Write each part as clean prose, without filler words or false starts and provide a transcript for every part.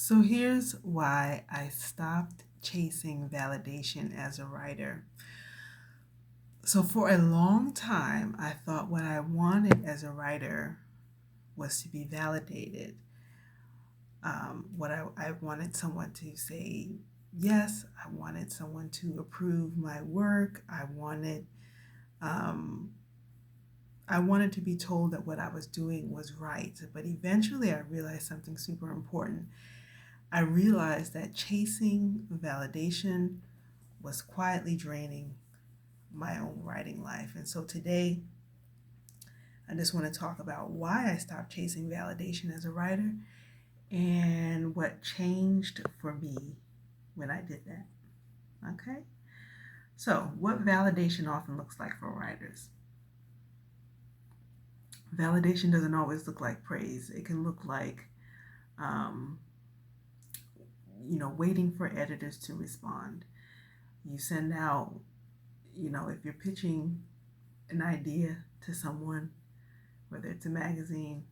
So here's why I stopped chasing validation as a writer. So for a long time, I thought what I wanted as a writer was to be validated. I wanted someone to say yes. I wanted someone to approve my work. Um, I wanted to be told that what I was doing was right. But eventually, I realized something super important. I realized that chasing validation was quietly draining my own writing life. And so today, I just want to talk about why I stopped chasing validation as a writer and what changed for me when I did that. Okay? So, what validation often looks like for writers. Validation doesn't always look like praise, it can look like um, waiting for editors to respond. You send out, if you're pitching an idea to someone, whether it's a magazine,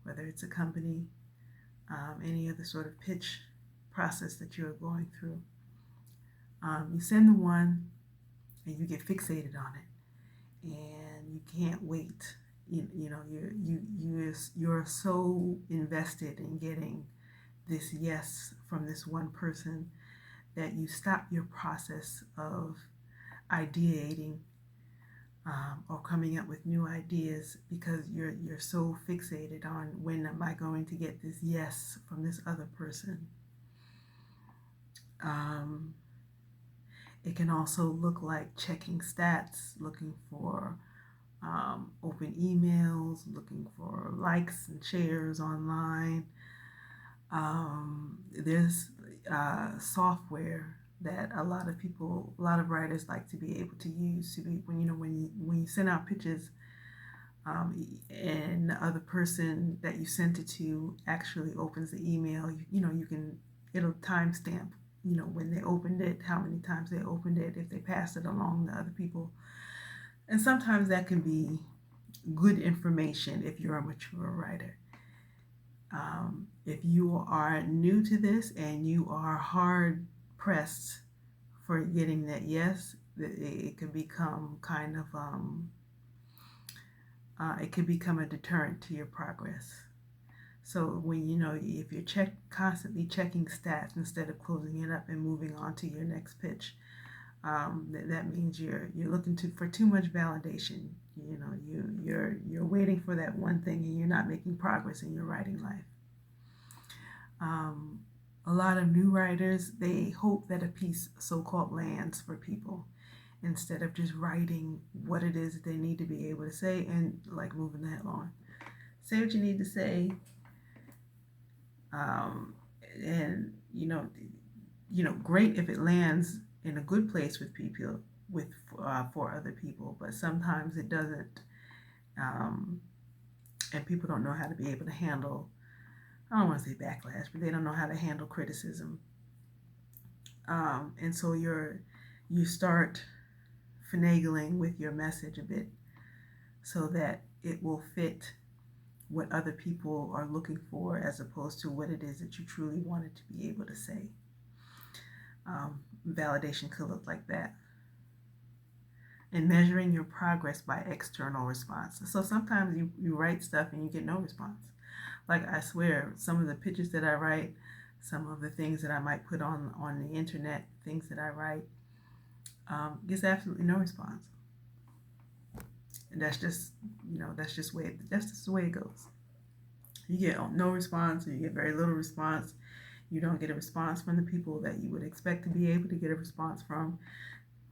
whether it's a company, any other sort of pitch process that you're going through. You send the one and you get fixated on it, and you can't wait. You're so invested in getting this yes from this one person that you stop your process of ideating or coming up with new ideas because you're so fixated on when am I going to get this yes from this other person. Um, it can also look like checking stats, looking for open emails, looking for likes and shares online. There's software that a lot of writers like to be able to use to be when you send out pitches, and the other person that you sent it to actually opens the email. You can it'll timestamp when they opened it, how many times they opened it, if they passed it along to other people, and sometimes that can be good information if you're a mature writer. If you are new to this and you are hard pressed for getting that yes, it can become it can become a deterrent to your progress. So when if you're constantly checking stats instead of closing it up and moving on to your next pitch, that means you're looking for too much validation. You're waiting for that one thing and you're not making progress in your writing life. Um, a lot of new writers, they hope that a piece so-called lands for people instead of just writing what it is that they need to be able to say and like moving the hell on. Say what you need to say, um, and great if it lands in a good place with people, with for other people. But sometimes it doesn't, um, and people don't know how to be able to handle. I don't want to say backlash, but they don't know how to handle criticism, and so you start finagling with your message a bit so that it will fit what other people are looking for as opposed to what it is that you truly wanted to be able to say. Validation could look like that. And measuring your progress by external response. So sometimes you write stuff and you get no response. Like I swear, some of the pitches that I write, some of the things that I might put on the internet, things that I write, gets absolutely no response. And that's just the way it goes. You get no response, or you get very little response. You don't get a response from the people that you would expect to be able to get a response from.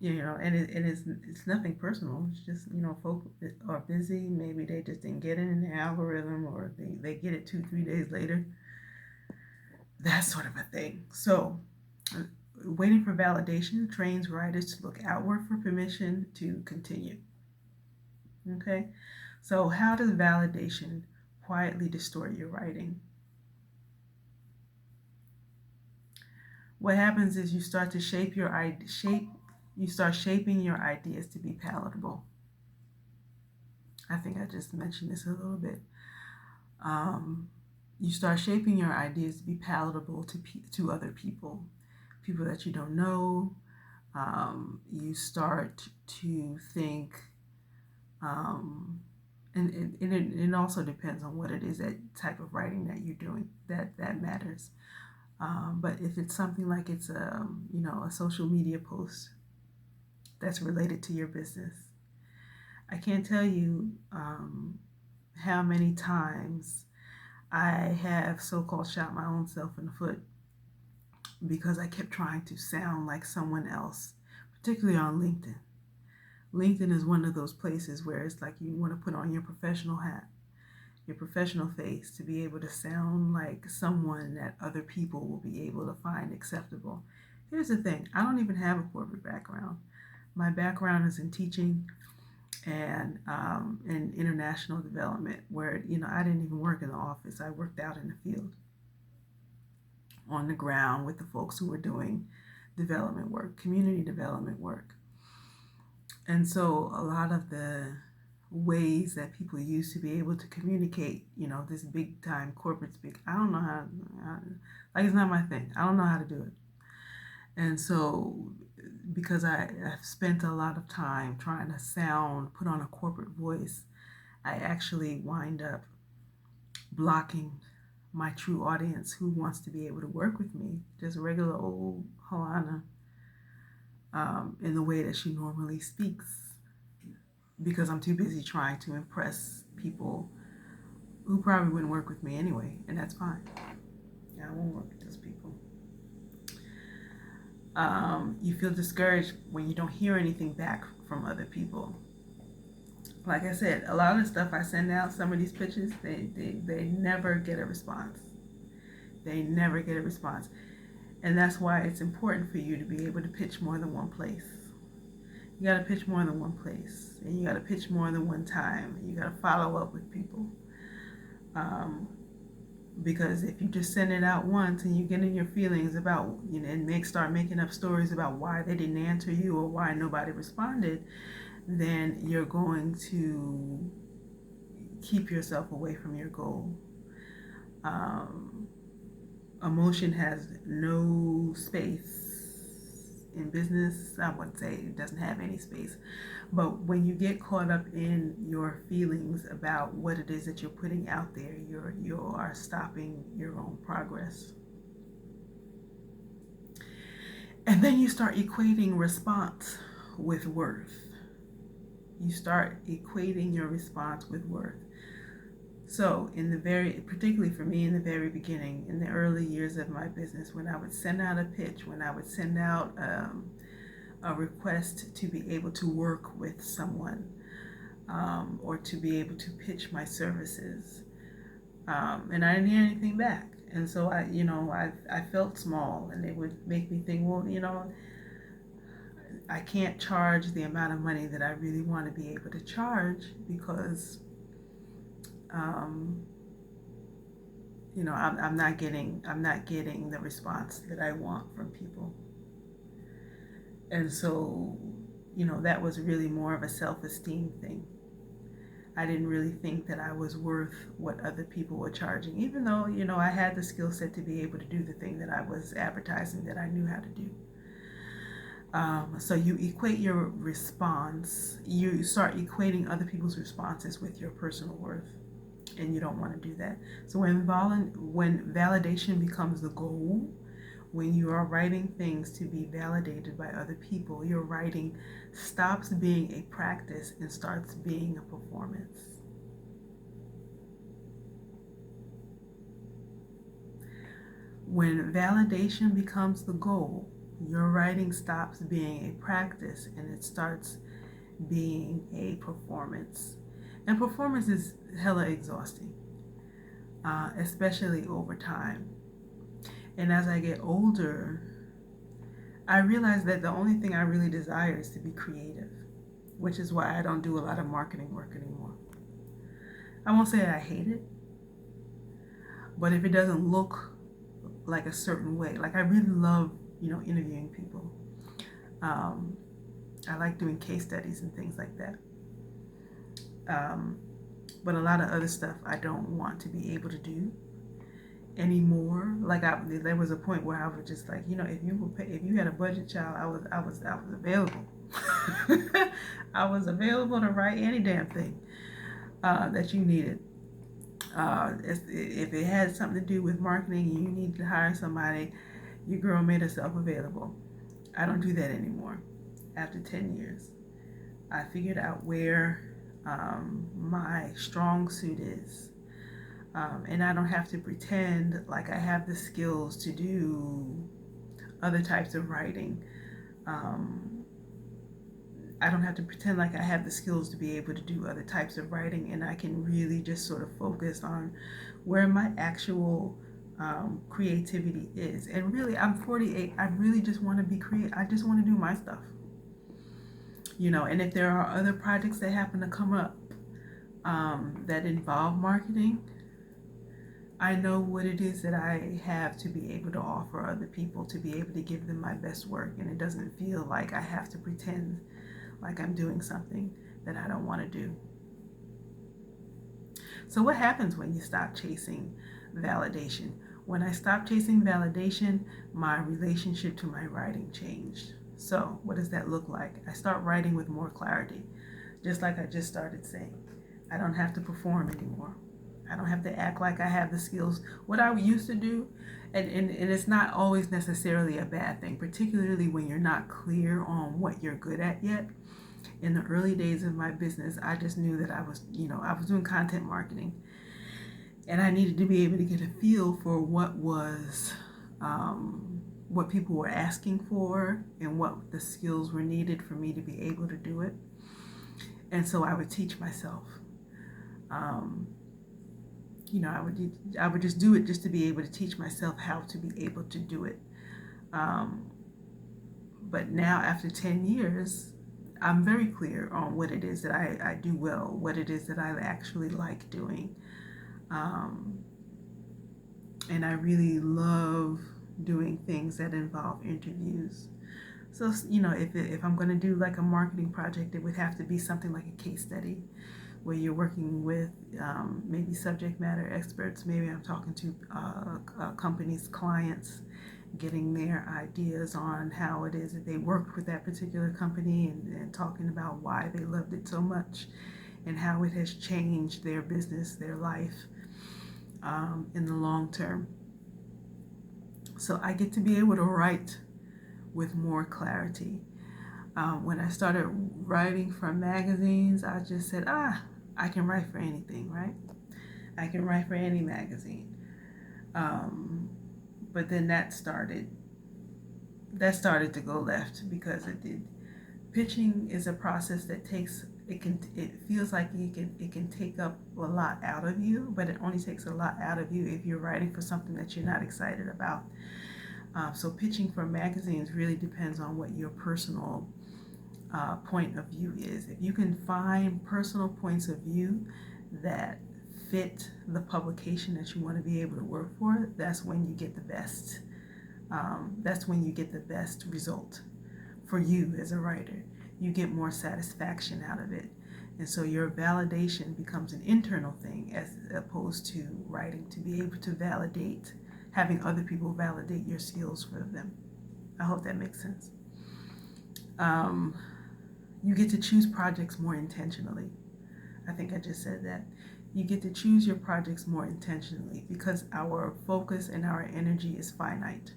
And it's nothing personal. It's just folk are busy. Maybe they just didn't get it in the algorithm, or they get it 2-3 days later. That sort of a thing. So, waiting for validation trains writers to look outward for permission to continue. Okay, so how does validation quietly distort your writing? What happens is you start shaping your ideas to be palatable. I think I just mentioned this a little bit. Um, you start shaping your ideas to be palatable to other people, people that you don't know. You start to think, um, and it also depends on what it is, that type of writing that you're doing, that matters. But if it's something like it's a social media post that's related to your business, I can't tell you how many times I have so-called shot my own self in the foot because I kept trying to sound like someone else, particularly on LinkedIn. LinkedIn is one of those places where it's like you want to put on your professional hat, your professional face, to be able to sound like someone that other people will be able to find acceptable. Here's the thing, I don't even have a corporate background. My background is in teaching and in international development, where I didn't even work in the office. I worked out in the field, on the ground with the folks who were doing development work, community development work. And so a lot of the ways that people use to be able to communicate, this big time corporate speak, I don't know like, it's not my thing. I don't know how to do it. And so, because I've spent a lot of time trying to put on a corporate voice, I actually wind up blocking my true audience who wants to be able to work with me, just regular old Helena, in the way that she normally speaks, because I'm too busy trying to impress people who probably wouldn't work with me anyway, and that's fine. I won't work with those people. You feel discouraged when you don't hear anything back from other people. Like I said, a lot of the stuff I send out, some of these pitches, they never get a response. They never get a response. And that's why it's important for you to be able to pitch more than one place. You got to pitch more than one place, and you got to pitch more than one time. You got to follow up with people. Because if you just send it out once and you get in your feelings about, and start making up stories about why they didn't answer you or why nobody responded, then you're going to keep yourself away from your goal. Emotion has no space in business. I wouldn't say it doesn't have any space, but when you get caught up in your feelings about what it is that you're putting out there, you are stopping your own progress. And then you start equating response with worth. You start equating your response with worth. So particularly for me in the very beginning, in the early years of my business, when I would send out a pitch, when I would send out a request to be able to work with someone, or to be able to pitch my services, and I didn't hear anything back. And so I felt small, and it would make me think, well, I can't charge the amount of money that I really want to be able to charge, because I'm not getting the response that I want from people. And so, that was really more of a self-esteem thing. I didn't really think that I was worth what other people were charging, even though, I had the skill set to be able to do the thing that I was advertising that I knew how to do. So you equate your response, you start equating other people's responses with your personal worth, and you don't want to do that. So when validation becomes the goal, when you are writing things to be validated by other people, your writing stops being a practice and starts being a performance. When validation becomes the goal, your writing stops being a practice and it starts being a performance. And performance is hella exhausting, especially over time. And as I get older, I realize that the only thing I really desire is to be creative, which is why I don't do a lot of marketing work anymore. I won't say that I hate it, but if it doesn't look like a certain way, like I really love, interviewing people. I like doing case studies and things like that. But a lot of other stuff I don't want to be able to do. anymore. Like there was a point where I was just like, if you had a budget child, I was available. I was available to write any damn thing that you needed. If it had something to do with marketing and you needed to hire somebody, your girl made herself available. I don't do that anymore. After 10 years, I figured out where my strong suit is. And I don't have to pretend like I have the skills to do other types of writing. I don't have to pretend like I have the skills to be able to do other types of writing, and I can really just sort of focus on where my actual creativity is. And really, I'm 48. I really just want to be creative. I just want to do my stuff. And if there are other projects that happen to come up that involve marketing, I know what it is that I have to be able to offer other people, to be able to give them my best work, and it doesn't feel like I have to pretend like I'm doing something that I don't want to do. So what happens when you stop chasing validation? When I stopped chasing validation, my relationship to my writing changed. So what does that look like? I start writing with more clarity, just like I just started saying. I don't have to perform anymore. I don't have to act like I have the skills. What I used to do, and it's not always necessarily a bad thing, particularly when you're not clear on what you're good at yet. In the early days of my business, I just knew that I was doing content marketing, and I needed to be able to get a feel for what was, what people were asking for and what the skills were needed for me to be able to do it. And so I would teach myself. I would just do it just to be able to teach myself how to be able to do it. But now, after 10 years, I'm very clear on what it is that I do well, what it is that I actually like doing. And I really love doing things that involve interviews. So, if I'm going to do like a marketing project, it would have to be something like a case study where you're working with maybe subject matter experts. Maybe I'm talking to companies, clients, getting their ideas on how it is that they worked with that particular company, and talking about why they loved it so much and how it has changed their business, their life in the long term. So I get to be able to write with more clarity. When I started writing for magazines, I just said, I can write for anything, right? I can write for any magazine. But then that started to go left, because it did. Pitching is a process that it feels like it can take up a lot out of you, but it only takes a lot out of you if you're writing for something that you're not excited about. So pitching for magazines really depends on what your personal point of view is. If you can find personal points of view that fit the publication that you want to be able to work for, that's when you get the best. That's when you get the best result for you as a writer. You get more satisfaction out of it. And so your validation becomes an internal thing as opposed to writing to be able to validate, having other people validate your skills for them. I hope that makes sense. You get to choose projects more intentionally. I think I just said that. You get to choose your projects more intentionally because our focus and our energy is finite.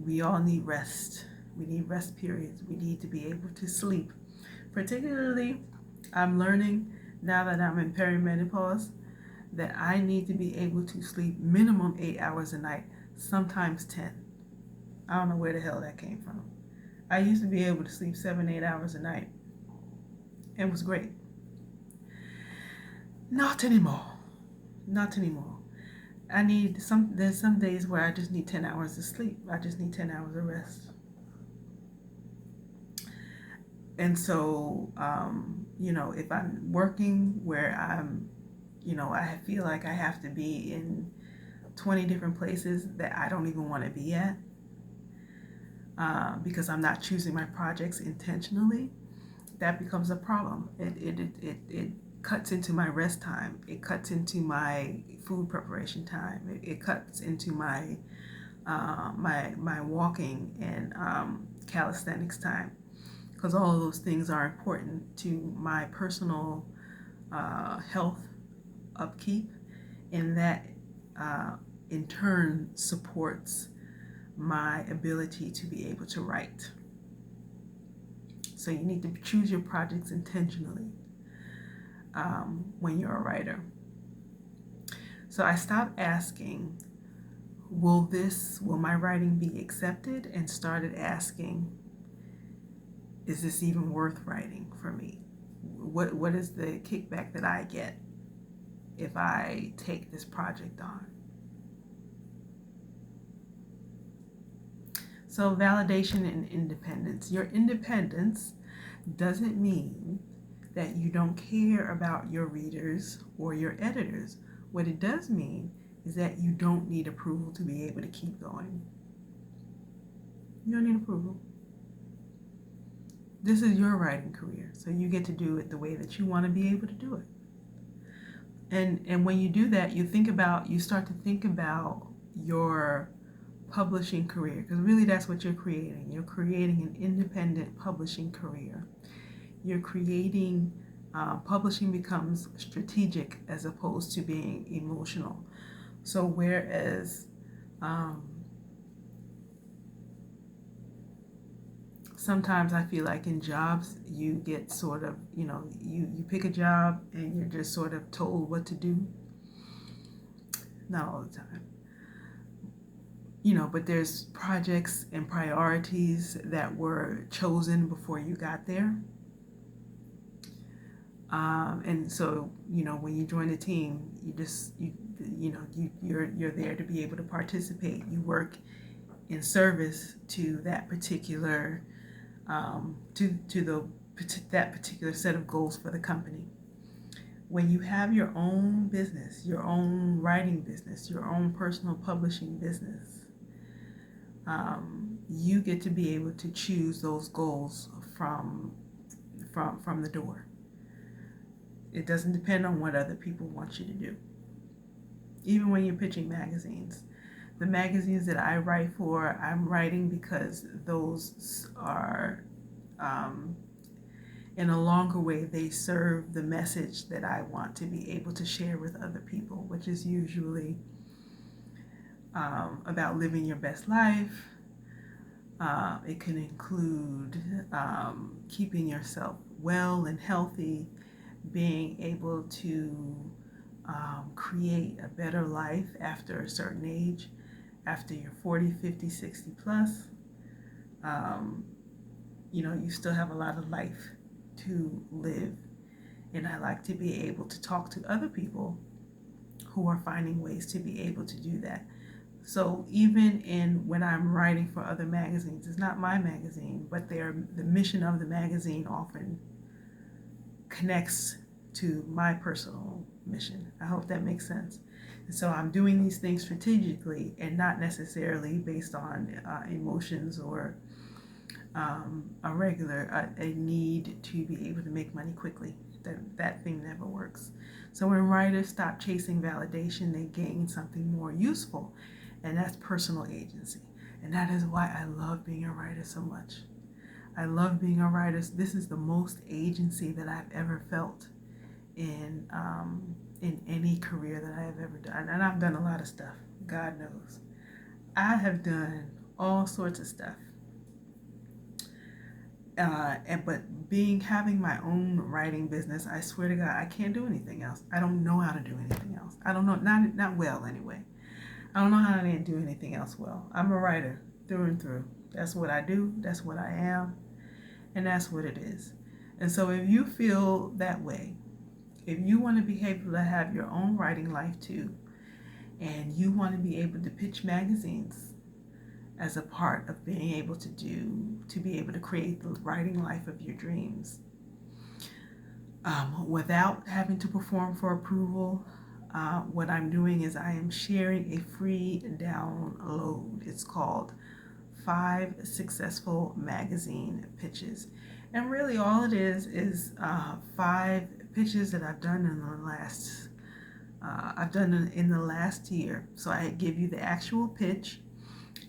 We all need rest. We need rest periods. We need to be able to sleep. Particularly, I'm learning now that I'm in perimenopause that I need to be able to sleep minimum 8 hours a night, sometimes 10. I don't know where the hell that came from. I used to be able to sleep 7-8 hours a night. It was great. Not anymore. Not anymore. There's some days where I just need 10 hours of sleep. I just need 10 hours of rest. And so, if I'm working where I feel like I have to be in 20 different places that I don't even want to be at, because I'm not choosing my projects intentionally, that becomes a problem. cuts into my rest time. It cuts into my food preparation time. It cuts into my my walking and calisthenics time, because all of those things are important to my personal health upkeep, and that in turn supports my ability to be able to write. So you need to choose your projects intentionally when you're a writer. So I stopped asking, will my writing be accepted, and started asking, is this even worth writing for me? What is the kickback that I get if I take this project on? So validation and independence. Your independence doesn't mean that you don't care about your readers or your editors. What it does mean is that you don't need approval to be able to keep going. You don't need approval. This is your writing career, so you get to do it the way that you want to be able to do it. And when you do that, you start to think about your publishing career, because really that's what you're creating. You're creating an independent publishing career. You're creating, publishing becomes strategic as opposed to being emotional. So whereas sometimes I feel like in jobs you get sort of, you pick a job and you're just sort of told what to do. Not all the time. But there's projects and priorities that were chosen before you got there. And so, when you join a team, you're there to be able to participate. You work in service to that particular that particular set of goals for the company. When you have your own business, your own writing business, your own personal publishing business, you get to be able to choose those goals from the door. It doesn't depend on what other people want you to do. Even when you're pitching magazines, the magazines that I write for, I'm writing because those are, in a longer way, they serve the message that I want to be able to share with other people, which is usually about living your best life. It can include keeping yourself well and healthy, being able to create a better life after a certain age, after you're 40, 50, 60 plus. You still have a lot of life to live. And I like to be able to talk to other people who are finding ways to be able to do that. So even when I'm writing for other magazines, it's not my magazine, but the mission of the magazine often connects to my personal mission. I hope that makes sense. And so I'm doing these things strategically and not necessarily based on emotions or a need to be able to make money quickly. That thing never works. So when writers stop chasing validation, they gain something more useful, and that's personal agency. And that is why I love being a writer so much. I love being a writer. This is the most agency that I've ever felt in any career that I have ever done. And I've done a lot of stuff, God knows. I have done all sorts of stuff. But having my own writing business, I swear to God, I can't do anything else. I don't know how to do anything else. I don't know, not well anyway. I don't know how to do anything else well. I'm a writer through and through. That's what I do. That's what I am. And that's what it is. And so if you feel that way, if you want to be able to have your own writing life too, and you want to be able to pitch magazines as a part of being able to be able to create the writing life of your dreams, without having to perform for approval, what I'm doing is I am sharing a free download. It's called 5 Successful Magazine Pitches. And really all it is 5 pitches that I've done in the last, in the last year. So I give you the actual pitch,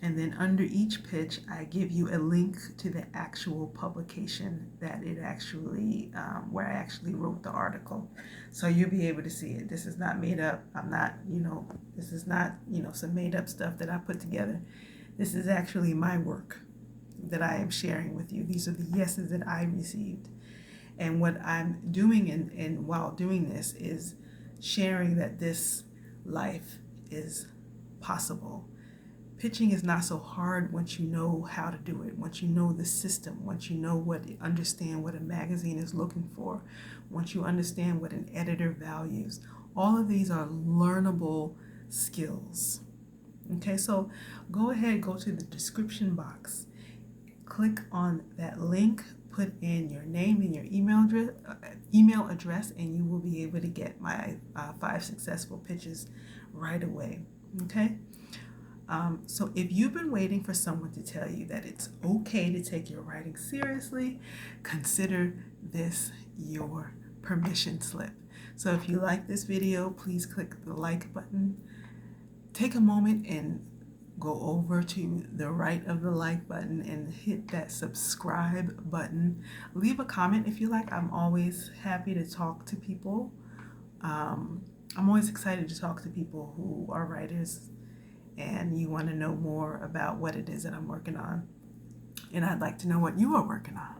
and then under each pitch, I give you a link to the actual publication that it actually, where I actually wrote the article. So you'll be able to see it. This is not made up. This is not, some made up stuff that I put together. This is actually my work that I am sharing with you. These are the yeses that I received. And what I'm doing and while doing this is sharing that this life is possible. Pitching is not so hard once you know how to do it, once you know the system, once you understand what a magazine is looking for, once you understand what an editor values. All of these are learnable skills. Okay, so go ahead, go to the description box, click on that link, put in your name and your email address, and you will be able to get my 5 successful pitches right away. Okay. So if you've been waiting for someone to tell you that it's okay to take your writing seriously, consider this your permission slip. So if you like this video, please click the like button. Take a moment and go over to the right of the like button and hit that subscribe button. Leave a comment if you like. I'm always happy to talk to people. I'm always excited to talk to people who are writers and you want to know more about what it is that I'm working on. And I'd like to know what you are working on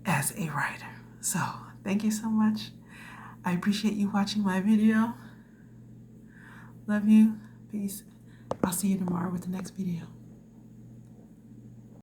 as a writer. So thank you so much. I appreciate you watching my video. Love you. Peace. I'll see you tomorrow with the next video.